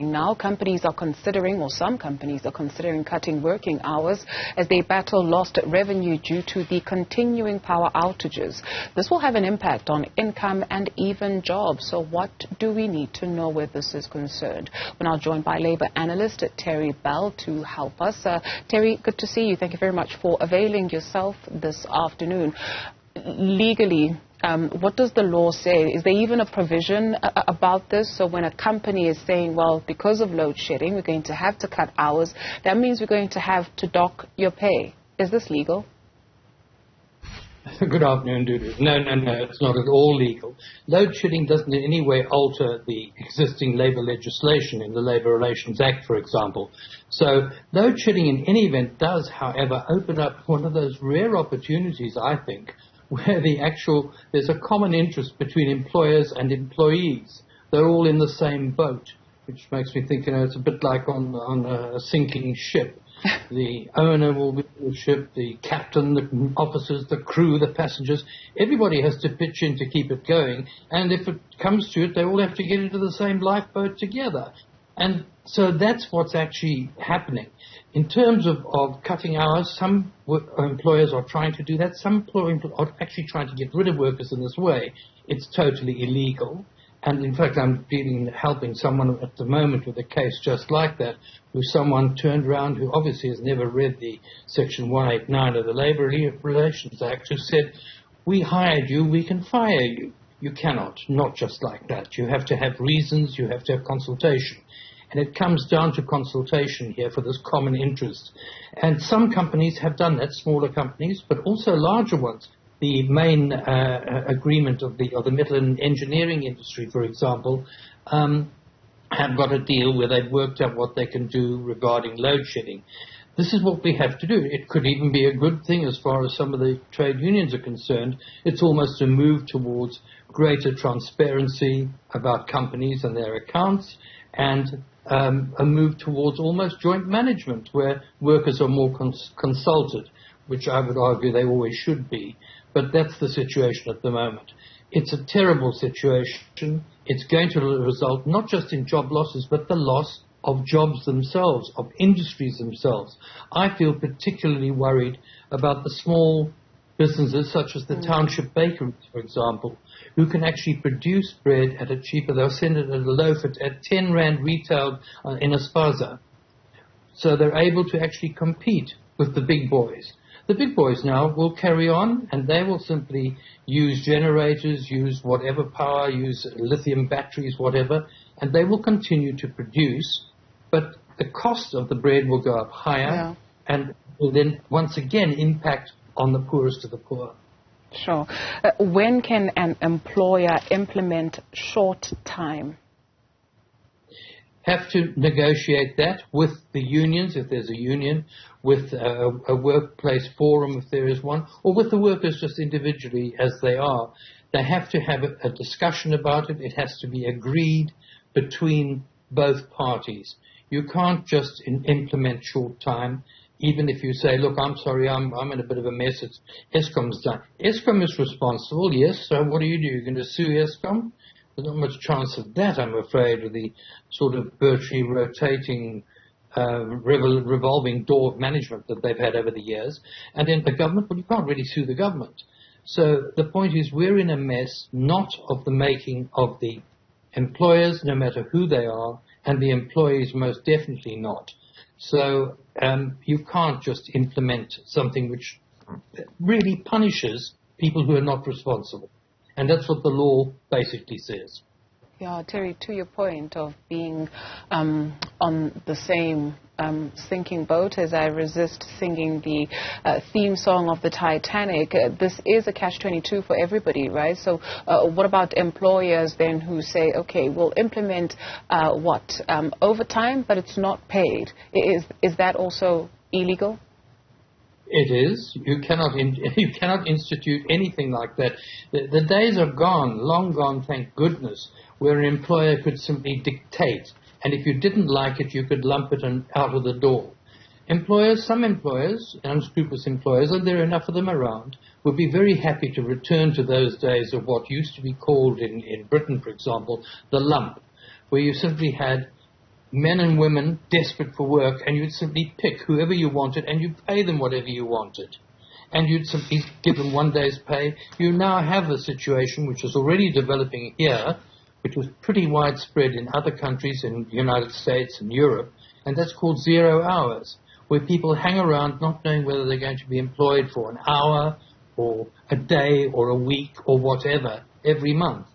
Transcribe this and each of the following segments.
Now companies are considering, or some companies are considering, cutting working hours as they battle lost revenue due to the continuing power outages. This will have an impact on income and even jobs. So what do we need to know where this is concerned? We're now joined by Labour analyst Terry Bell to help us. Terry, good to see you. Thank you very much for availing yourself this afternoon. Legally, what does the law say? Is there even a provision about this? So when a company is saying, well, because of load shedding, we're going to have to cut hours, that means we're going to have to dock your pay. Is this legal? Good afternoon, Dudu. No, it's not at all legal. Load shedding doesn't in any way alter the existing labour legislation in the Labour Relations Act, for example. So load shedding in any event does, however, open up one of those rare opportunities, I think, where there's a common interest between employers and employees. They're all in the same boat, which makes me think, it's a bit like on a sinking ship. The owner will be the ship, the captain, the officers, the crew, the passengers. Everybody has to pitch in to keep it going. And if it comes to it, they all have to get into the same lifeboat together. And so that's what's actually happening. In terms of cutting hours, some employers are trying to do that. Some employers are actually trying to get rid of workers in this way. It's totally illegal. And in fact, I'm helping someone at the moment with a case just like that, who someone turned around who obviously has never read the Section 189 of the Labour Relations Act, who said, we hired you, we can fire you. You cannot, not just like that. You have to have reasons, you have to have consultation. And it comes down to consultation here for this common interest. And some companies have done that, smaller companies, but also larger ones. The main agreement of the metal and engineering industry, for example, have got a deal where they've worked out what they can do regarding load shedding. This is what we have to do. It could even be a good thing as far as some of the trade unions are concerned. It's almost a move towards greater transparency about companies and their accounts, and a move towards almost joint management where workers are more consulted, which I would argue they always should be. But that's the situation at the moment. It's a terrible situation. It's going to result not just in job losses, but the loss of jobs themselves, of industries themselves. I feel particularly worried about the small businesses such as the township bakeries, for example, who can actually produce bread at a cheaper, they'll send it at a loaf at 10 Rand retailed in a spaza. So they're able to actually compete with the big boys. The big boys now will carry on, and they will simply use generators, use whatever power, use lithium batteries, whatever, and they will continue to produce, but the cost of the bread will go up higher, and will then once again impact on the poorest of the poor. Sure. When can an employer implement short time? Have to negotiate that with the unions, if there's a union, with a workplace forum, if there is one, or with the workers just individually as they are. They have to have a discussion about it. It has to be agreed between both parties. You can't just implement short time, even if you say, look, I'm sorry, I'm in a bit of a mess. It's Eskom's done. Eskom is responsible, yes, so what do? You're going to sue Eskom? There's not much chance of that, I'm afraid, with the sort of virtually rotating, revolving door of management that they've had over the years. And then the government, well, you can't really sue the government. So the point is we're in a mess, not of the making of the employers, no matter who they are, and the employees most definitely not. So you can't just implement something which really punishes people who are not responsible. And that's what the law basically says. Yeah, Terry, to your point of being on the same sinking boat, as I resist singing the theme song of the Titanic, this is a catch-22 for everybody, right? So what about employers then who say, okay, we'll implement overtime, but it's not paid? Is that also illegal? It is. You cannot institute anything like that. The days are gone, long gone, thank goodness, where an employer could simply dictate, and if you didn't like it, you could lump it out of the door. Some employers, unscrupulous employers, and there are enough of them around, would be very happy to return to those days of what used to be called in Britain, for example, the lump, where you simply had men and women desperate for work, and you'd simply pick whoever you wanted and you'd pay them whatever you wanted. And you'd simply give them 1 day's pay. You now have a situation which is already developing here, which was pretty widespread in other countries in the United States and Europe, and that's called 0 hours, where people hang around not knowing whether they're going to be employed for an hour or a day or a week or whatever every month.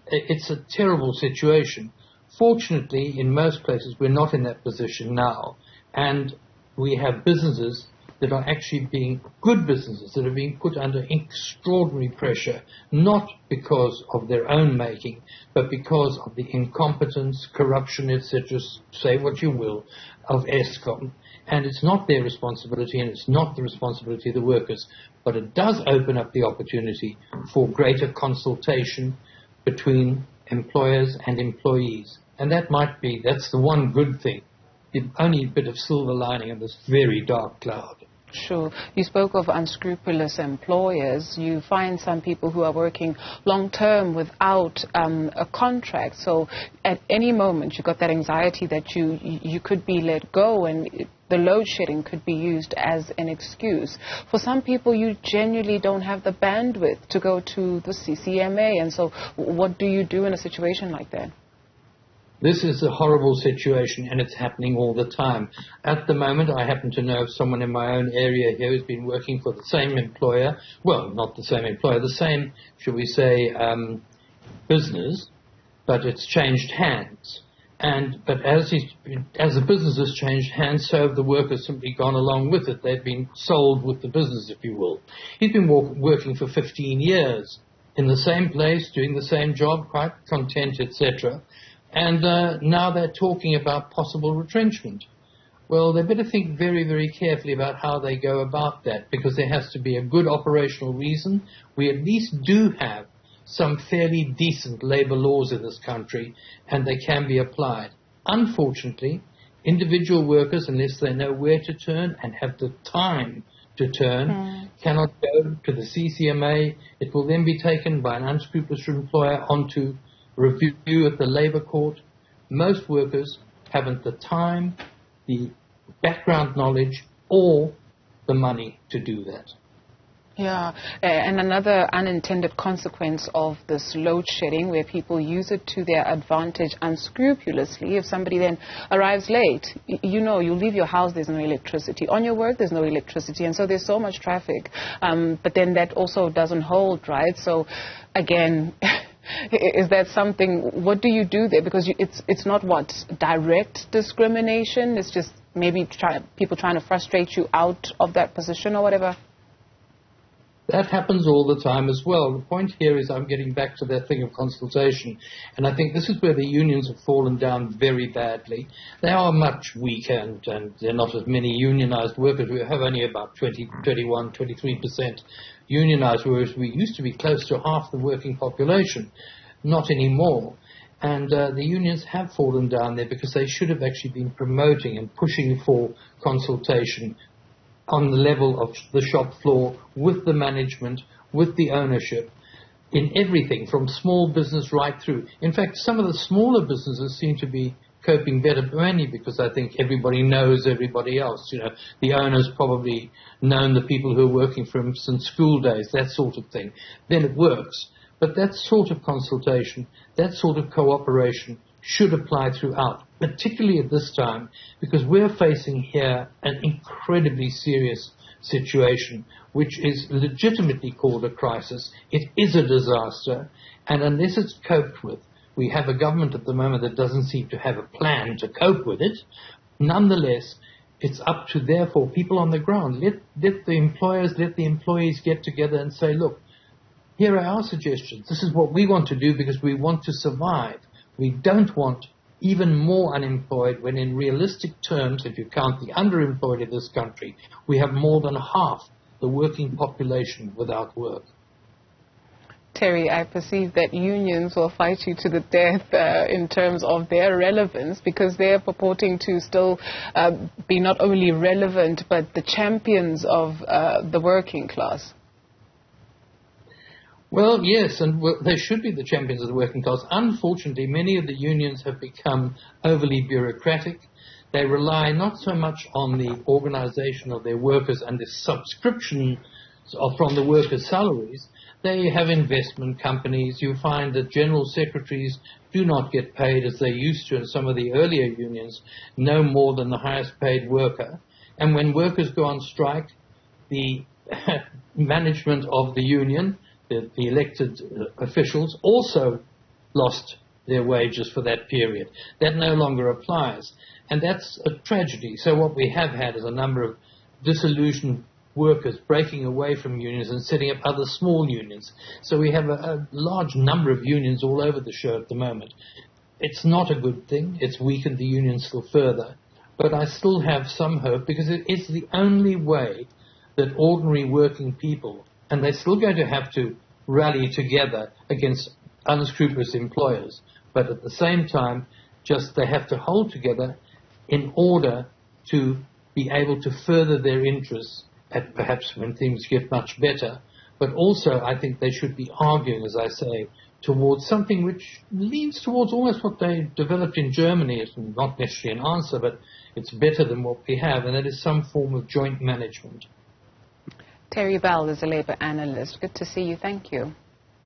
It's a terrible situation. Fortunately, in most places, we're not in that position now, and we have businesses that are actually being good businesses that are being put under extraordinary pressure, not because of their own making, but because of the incompetence, corruption, etc., say what you will, of ESCOM. And it's not their responsibility, and it's not the responsibility of the workers, but it does open up the opportunity for greater consultation between employers and employees. And that's the one good thing, the only bit of silver lining in this very dark cloud. Sure. You spoke of unscrupulous employers. You find some people who are working long-term without a contract. So at any moment, you've got that anxiety that you could be let go, and the load shedding could be used as an excuse. For some people, you genuinely don't have the bandwidth to go to the CCMA. And so what do you do in a situation like that? This is a horrible situation, and it's happening all the time. At the moment, I happen to know of someone in my own area here who's been working for the same employer. Well, not the same employer, the same, shall we say, business, but it's changed hands. But as the business has changed hands, so have the workers simply gone along with it. They've been sold with the business, if you will. He's been working for 15 years in the same place, doing the same job, quite content, etc., and now they're talking about possible retrenchment. Well, they better think very, very carefully about how they go about that, because there has to be a good operational reason. We at least do have some fairly decent labor laws in this country, and they can be applied. Unfortunately, individual workers, unless they know where to turn and have the time to turn, cannot go to the CCMA. It will then be taken by an unscrupulous employer onto review at the labor court. Most workers haven't the time, the background knowledge, or the money to do that. Yeah, and another unintended consequence of this load shedding, where people use it to their advantage unscrupulously. If somebody then arrives late, you leave your house, there's no electricity. On your work, there's no electricity, and so there's so much traffic. But then that also doesn't hold, right? So, again, is that something, what do you do there? Because it's not direct discrimination, it's just maybe people trying to frustrate you out of that position or whatever? That happens all the time as well. The point here is I'm getting back to that thing of consultation, and I think this is where the unions have fallen down very badly. They are much weaker, and there are not as many unionized workers. We have only about 23% unionized, whereas we used to be close to half the working population. Not anymore. And the unions have fallen down there because they should have actually been promoting and pushing for consultation on the level of the shop floor, with the management, with the ownership, in everything from small business right through. In fact, some of the smaller businesses seem to be coping better, mainly because I think everybody knows everybody else. The owner's probably known the people who are working for him since school days, that sort of thing. Then it works. But that sort of consultation, that sort of cooperation should apply throughout, particularly at this time, because we're facing here an incredibly serious situation, which is legitimately called a crisis. It is a disaster, and unless it's coped with, we have a government at the moment that doesn't seem to have a plan to cope with it. Nonetheless, it's up to, therefore, people on the ground. Let the employers, let the employees get together and say, look, here are our suggestions. This is what we want to do because we want to survive. We don't want even more unemployed when, in realistic terms, if you count the underemployed in this country, we have more than half the working population without work. Terry, I perceive that unions will fight you to the death in terms of their relevance, because they're purporting to still be not only relevant but the champions of the working class. Well, yes, and they should be the champions of the working class. Unfortunately, many of the unions have become overly bureaucratic. They rely not so much on the organization of their workers and the subscription from the workers' salaries. They have investment companies. You find that general secretaries do not get paid as they used to in some of the earlier unions, no more than the highest paid worker. And when workers go on strike, the management of the union, the elected officials, also lost their wages for that period. That no longer applies. And that's a tragedy. So what we have had is a number of disillusioned workers breaking away from unions and setting up other small unions. So we have a large number of unions all over the show at the moment. It's not a good thing. It's weakened the unions still further. But I still have some hope because it is the only way that ordinary working people, and they're still going to have to rally together against unscrupulous employers, but at the same time, just they have to hold together in order to be able to further their interests at perhaps when things get much better. But also, I think they should be arguing, as I say, towards something which leads towards almost what they developed in Germany. It's not necessarily an answer, but it's better than what we have, and that is some form of joint management. Terry Bell is a Labour analyst. Good to see you. Thank you.